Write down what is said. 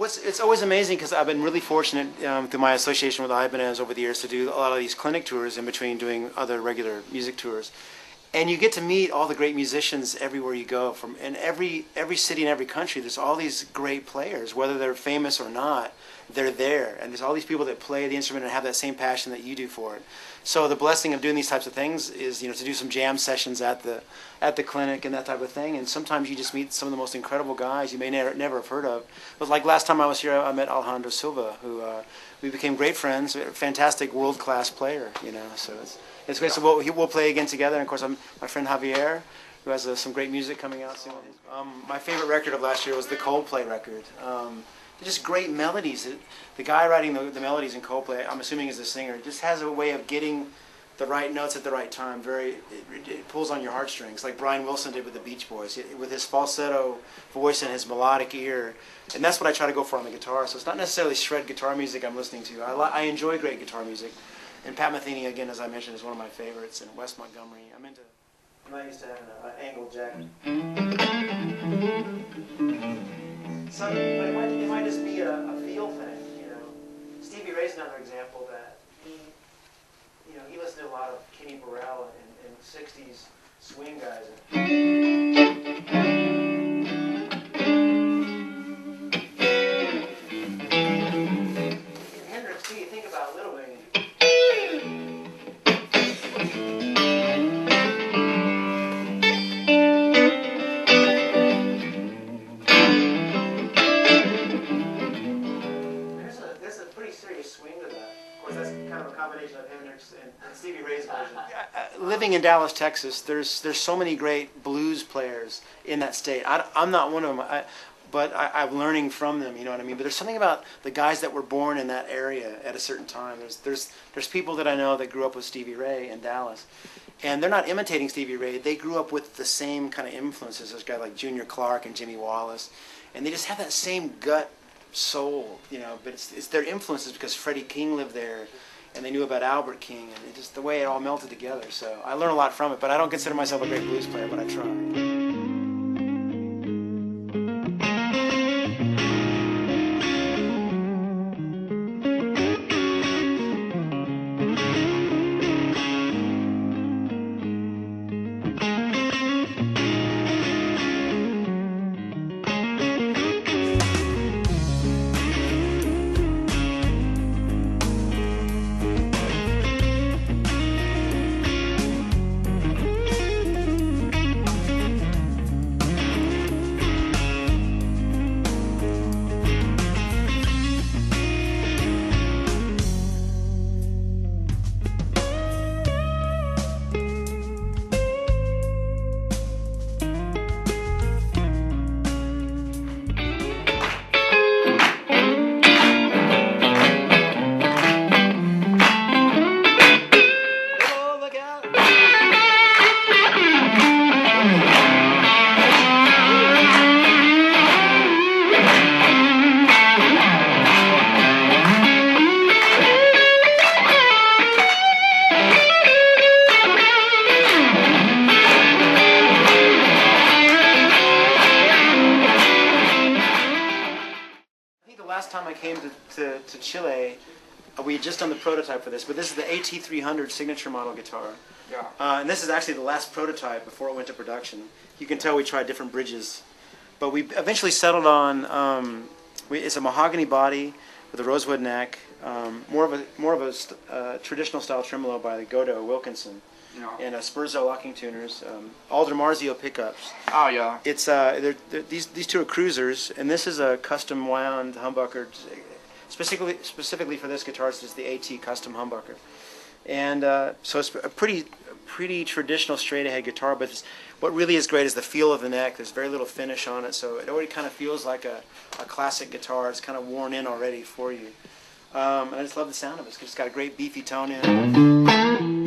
It's always amazing because I've been really fortunate through my association with Ibanez over the years to do a lot of these clinic tours in between doing other regular music tours. And you get to meet all the great musicians everywhere you go. From in every city and every country, there's all these great players, whether they're famous or not. They're there, and there's all these people that play the instrument and have that same passion that you do for it. So the blessing of doing these types of things is, to do some jam sessions at the clinic and that type of thing. And sometimes you just meet some of the most incredible guys you may never have heard of. But like last time I was here, I met Alejandro Silva, who we became great friends. A fantastic world-class player, So it's great. So we'll play again together. And of course, my friend Javier, who has some great music coming out soon. My favorite record of last year was the Coldplay record. Just great melodies. The guy writing the melodies in Coldplay, I'm assuming is the singer, just has a way of getting the right notes at the right time. It pulls on your heartstrings, like Brian Wilson did with the Beach Boys, with his falsetto voice and his melodic ear. And that's what I try to go for on the guitar. So it's not necessarily shred guitar music I'm listening to. I enjoy great guitar music. And Pat Metheny, again, as I mentioned, is one of my favorites. And West Montgomery. I'm not used to having an angled jacket. So, but it might just be a feel thing, Stevie Ray's another example that he listened to a lot of Kenny Burrell and 60s swing guys. And Hendrix too, you think about Little Wing. Stevie Ray's version. Living in Dallas, Texas, there's so many great blues players in that state. I'm not one of them, but I'm learning from them. You know what I mean? But there's something about the guys that were born in that area at a certain time. There's people that I know that grew up with Stevie Ray in Dallas, and they're not imitating Stevie Ray. They grew up with the same kind of influences. There's guys like Junior Clark and Jimmy Wallace, and they just have that same gut soul. But it's their influences because Freddie King lived there. And they knew about Albert King, and just the way it all melted together. So I learned a lot from it, but I don't consider myself a great blues player, but I try. Time I came to Chile, we had just done the prototype for this, but this is the AT300 signature model guitar. Yeah. And this is actually the last prototype before it went to production. You can tell we tried different bridges, but we eventually settled on it's a mahogany body with a rosewood neck, more of a traditional style tremolo by the Godot Wilkinson. Yeah. And Spurzo locking tuners, Alder Marzio pickups. Oh yeah. It's these two are cruisers, and this is a custom wound humbucker, specifically for this guitar. It's the AT custom humbucker, and so it's a pretty traditional straight ahead guitar. But what really is great is the feel of the neck. There's very little finish on it, so it already kind of feels like a classic guitar. It's kind of worn in already for you, and I just love the sound of it. It's got a great beefy tone in it.